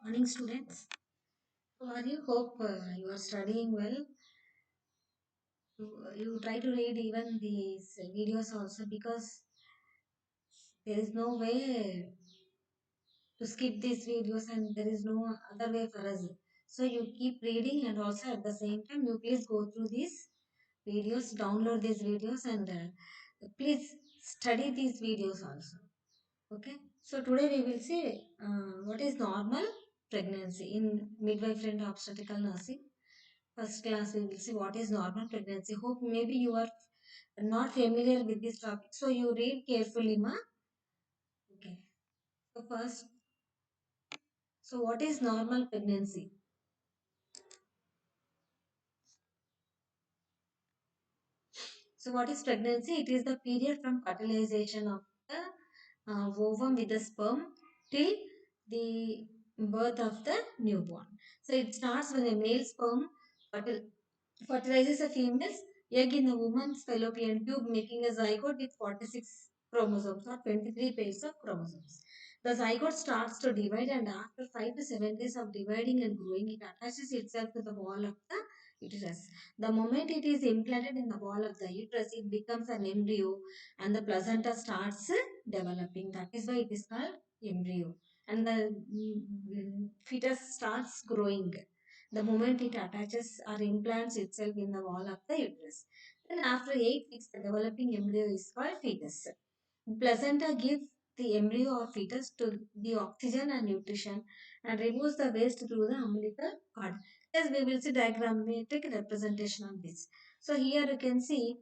Morning, students. How are you? Hope you are studying well. You try to read even these videos also because there is no way to skip these videos and there is no other way for us. So you keep reading and also at the same time you please go through these videos, download these videos and please study these videos also. Okay. So today we will see what is normal pregnancy in midwifery and obstetrical nursing. First class, we will see what is normal pregnancy. Hope maybe you are not familiar with this topic, so you read carefully, ma. Okay. So first, so what is normal pregnancy? So what is pregnancy? It is the period from fertilization of the ovum with the sperm till the birth of the newborn. So it starts when a male sperm fertil- fertilizes a female's egg in the woman's fallopian tube, making a zygote with 46 chromosomes or 23 pairs of chromosomes. The zygote starts to divide, and after 5 to 7 days of dividing and growing, it attaches itself to the wall of the uterus. The moment it is implanted in the wall of the uterus, it becomes an embryo and the placenta starts developing. That is why it is called embryo. And the fetus starts growing the moment it attaches or implants itself in the wall of the uterus. Then after 8 weeks, the developing embryo is called fetus. Placenta gives the embryo or fetus to the oxygen and nutrition and removes the waste through the umbilical cord. Yes, we will see diagrammatic representation of this. So here you can see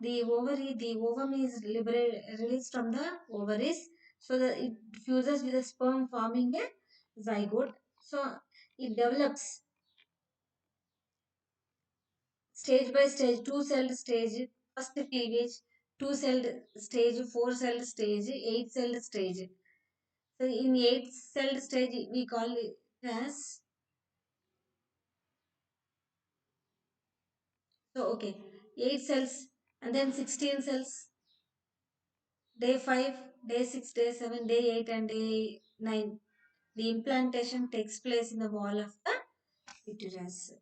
the ovum is released from the ovaries. So that it fuses with the sperm forming a zygote. So it develops stage by stage, two-celled stage, first cleavage, two-celled stage, four-celled stage, eight-celled stage. So in eight-celled stage, we call it as, so okay, 8 cells and then 16 cells, day 5, day 6, day 7, day 8 and day 9. The implantation takes place in the wall of the uterus.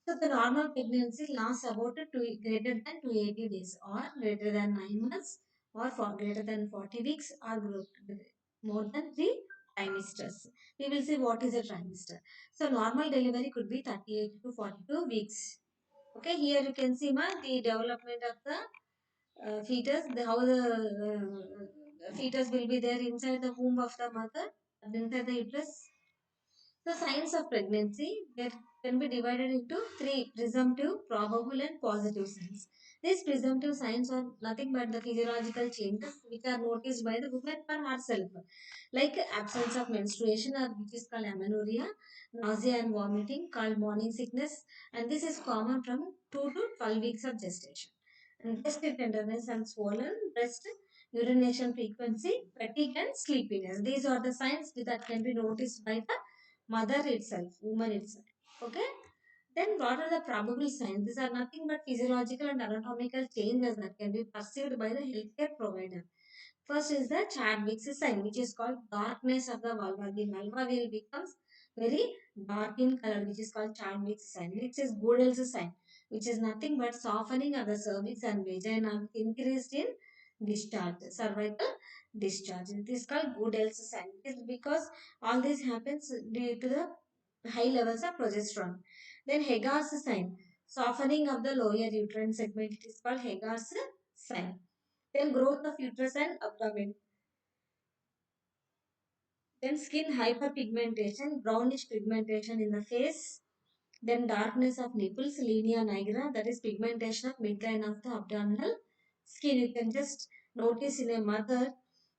So the normal pregnancy lasts about greater than 280 days or greater than 9 months or for greater than 40 weeks or more than 3 trimesters. We will see what is a trimester. So normal delivery could be 38 to 42 weeks. Okay, here you can see the development of the fetus, how the fetus will be there inside the womb of the mother, inside the uterus. The signs of pregnancy that can be divided into three: presumptive, probable, and positive signs. These presumptive signs are nothing but the physiological changes which are noticed by the woman for herself, like absence of menstruation, or which is called amenorrhea, nausea and vomiting, called morning sickness, and this is common from 2 to 12 weeks of gestation. And breast tenderness and swollen breast, urination frequency, fatigue, and sleepiness. These are the signs that can be noticed by the mother itself, woman itself. Okay. Then what are the probable signs? These are nothing but physiological and anatomical changes that can be perceived by the healthcare provider. First is the Chadwick's sign, which is called darkness of the vulva. The vulva will becomes very dark in color, which is called Chadwick's sign. Next is Goodell's sign, which is nothing but softening of the cervix and vagina increased in discharge, cervical discharge. It is called Goodell's sign. It is because all this happens due to the high levels of progesterone. Then Hagar's sign, softening of the lower uterine segment. It is called Hagar's sign. Then growth of uterus and abdomen. Then skin hyperpigmentation, brownish pigmentation in the face. Then darkness of nipples, linea nigra, that is pigmentation of midline of the abdominal skin. You can just notice in a mother,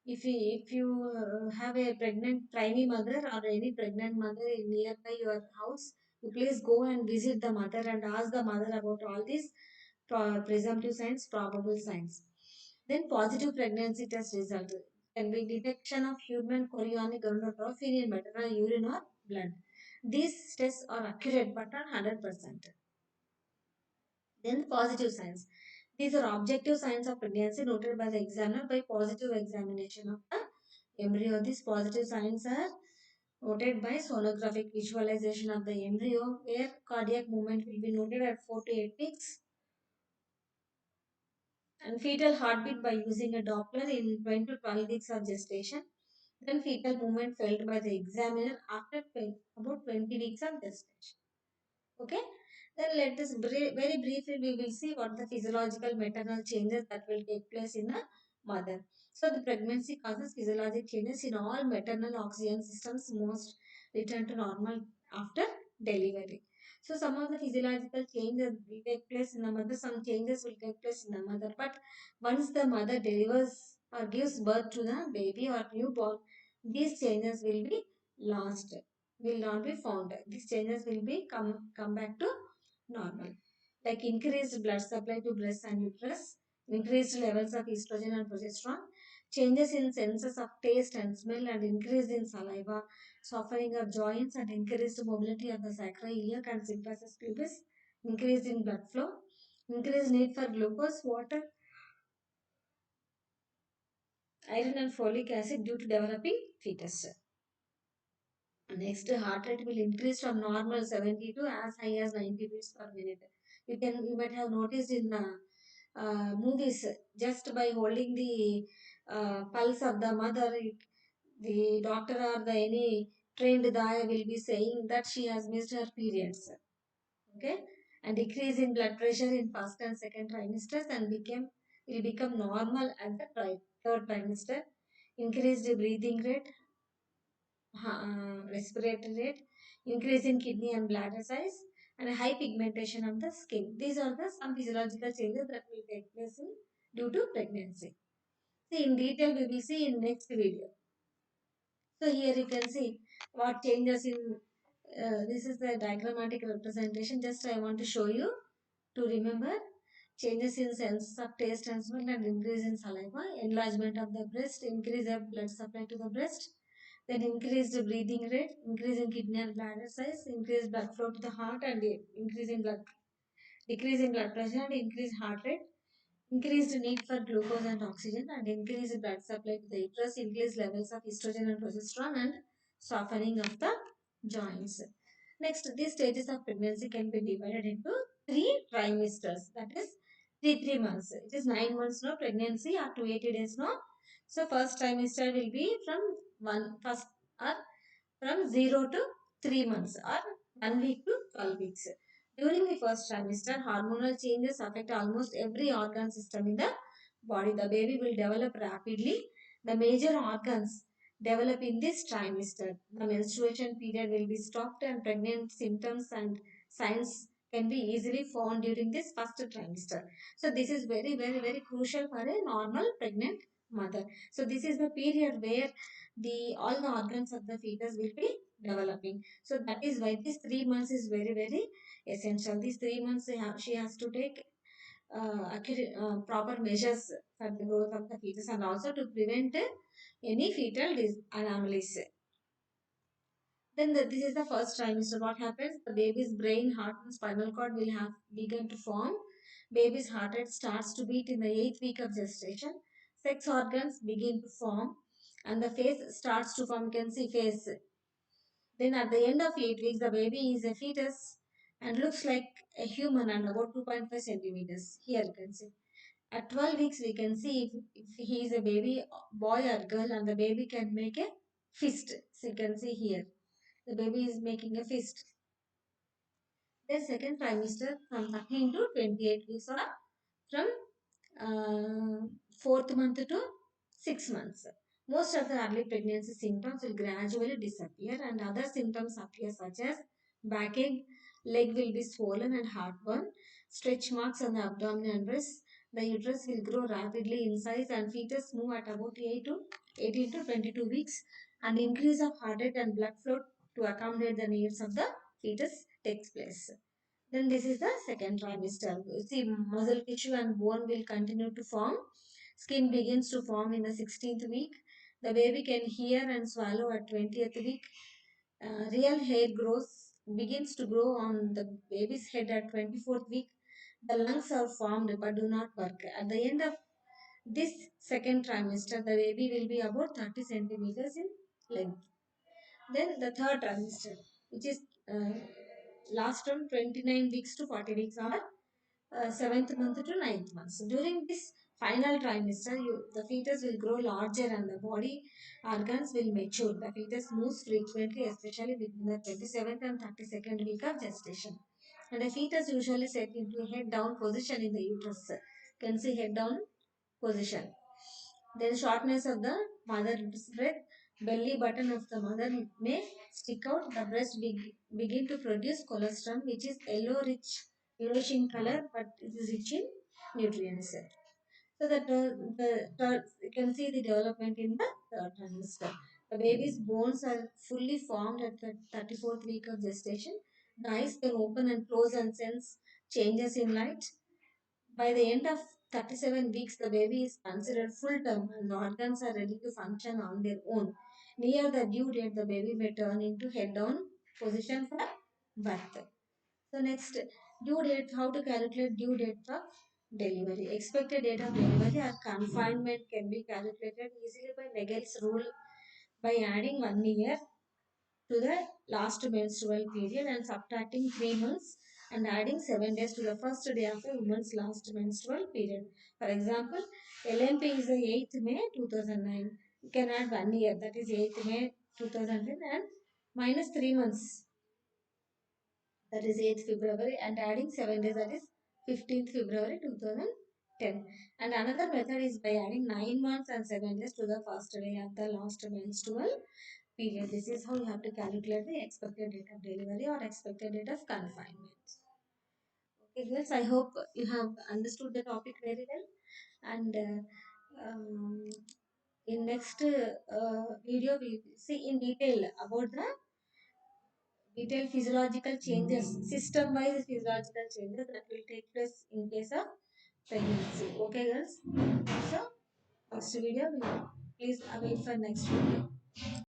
if you have a pregnant primary mother or any pregnant mother in nearby your house, you please go and visit the mother and ask the mother about all these presumptive signs, probable signs. Then positive pregnancy test result can be detection of human chorionic gonadotrophin in maternal urine or blood. These tests are accurate but not 100%. Then positive signs. These are objective signs of pregnancy noted by the examiner by positive examination of the embryo. These positive signs are noted by sonographic visualization of the embryo, where cardiac movement will be noted at 4 to 8 weeks, and fetal heartbeat by using a Doppler in 20 to 12 weeks of gestation. Then fetal movement felt by the examiner after about 20 weeks of gestation. Okay. Then let us very briefly we will see what the physiological maternal changes that will take place in a mother. So the pregnancy causes physiologic changes in all maternal oxygen systems. Most return to normal after delivery. So some of the physiological changes will take place in the mother. Some changes will take place in the mother. But once the mother delivers or gives birth to the baby or newborn, these changes will be lost, will not be found. These changes will be come back to normal, like increased blood supply to breast and uterus, increased levels of estrogen and progesterone, changes in senses of taste and smell, and increase in saliva, softening of joints, and increased mobility of the sacroiliac and symphysis pubis, increase in blood flow, increased need for glucose, water, iron, and folic acid due to developing fetus. Next, heart rate will increase from normal 70 to as high as 90 beats per minute. You might have noticed in movies, just by holding the pulse of the mother, the doctor or the any trained daya will be saying that she has missed her periods. Okay, and decrease in blood pressure in first and second trimesters and will become normal at the third trimester. Increased breathing rate, respiratory rate, increase in kidney and bladder size, and high pigmentation of the skin. These are the some physiological changes that will take place due to pregnancy. See, in detail we will see in next video. So here you can see what changes in, this is the diagrammatic representation. Just I want to show you to remember changes in sense of taste and smell and increase in saliva, enlargement of the breast, increase of blood supply to the breast, then increased breathing rate, increase in kidney and bladder size, increased blood flow to the heart and increase in blood, decrease in blood pressure and increased heart rate, increased need for glucose and oxygen, and increased blood supply to the uterus, increased levels of estrogen and progesterone, and softening of the joints. Next, these stages of pregnancy can be divided into 3 trimesters. That is 3 months. It is 9 months no pregnancy or 280 days no. So first trimester will be from one first or from 0 to 3 months or 1 week to 12 weeks. During the first trimester, hormonal changes affect almost every organ system in the body. The baby will develop rapidly. The major organs develop in this trimester. The menstruation period will be stopped and pregnant symptoms and signs can be easily found during this first trimester. So this is very, very, very crucial for a normal pregnant mother. So this is the period where the all the organs of the fetus will be developing. So that is why this 3 months is very, very essential. These 3 months she has to take proper measures for the growth of the fetus and also to prevent any fetal anomalies. Then this is the first trimester. What happens? The baby's brain, heart, and spinal cord will have begun to form. Baby's heart rate starts to beat in the 8th week of gestation. Sex organs begin to form, and the face starts to form. You can see face. Then at the end of 8 weeks, the baby is a fetus and looks like a human and about 2.5 centimeters. Here you can see. At 12 weeks, we can see if he is a baby, boy or girl, and the baby can make a fist. So you can see here. The baby is making a fist. Then second trimester from 13 to 28 weeks or from fourth month to 6 months. Most of the early pregnancy symptoms will gradually disappear and other symptoms appear such as backache, leg will be swollen and heartburn, stretch marks on the abdomen and breast. The uterus will grow rapidly in size and fetus move at about 8 to 18 to 22 weeks, and increase of heart rate and blood flow to accommodate the needs of the fetus takes place. Then this is the second trimester. See, muscle tissue and bone will continue to form. Skin begins to form in the 16th week. The baby can hear and swallow at 20th week. Real hair begins to grow on the baby's head at 24th week. The lungs are formed but do not work. At the end of this second trimester, the baby will be about 30 centimeters in length. Then the third trimester, which is last from 29 weeks to 40 weeks, or seventh month to ninth month. So during this final trimester, the fetus will grow larger and the body organs will mature. The fetus moves frequently, especially between the 27th and 32nd week of gestation. And the fetus usually set into a head down position in the uterus. You can see head down position. Then shortness of the mother's breath, belly button of the mother may stick out. The breast begin to produce colostrum, which is yellowish in color, but it is rich in nutrients. So you can see the development in the third trimester. The baby's bones are fully formed at the 34th week of gestation. The eyes can open and close and sense changes in light. By the end of 37 weeks, the baby is considered full term and the organs are ready to function on their own. Near the due date, the baby may turn into head down position for birth. So next, due date, how to calculate due date of delivery. Expected date of delivery or confinement can be calculated easily by Nagel's rule by adding 1 year to the last menstrual period and subtracting 3 months and adding 7 days to the first day of a woman's last menstrual period. For example, LMP is the 8th May 2009. You can add 1 year, that is 8th May 2010, and minus 3 months, that is 8th February, and adding 7 days, that is 15th February 2010. And another method is by adding 9 months and 7 days to the first day of the last menstrual period. This is how you have to calculate the expected date of delivery or expected date of confinement. Okay, girls, I hope you have understood the topic very well. And in next video, we will see in detail about the detailed physiological changes, system-wise physiological changes that will take place in case of pregnancy. Okay, girls. So, next video, please await for next video.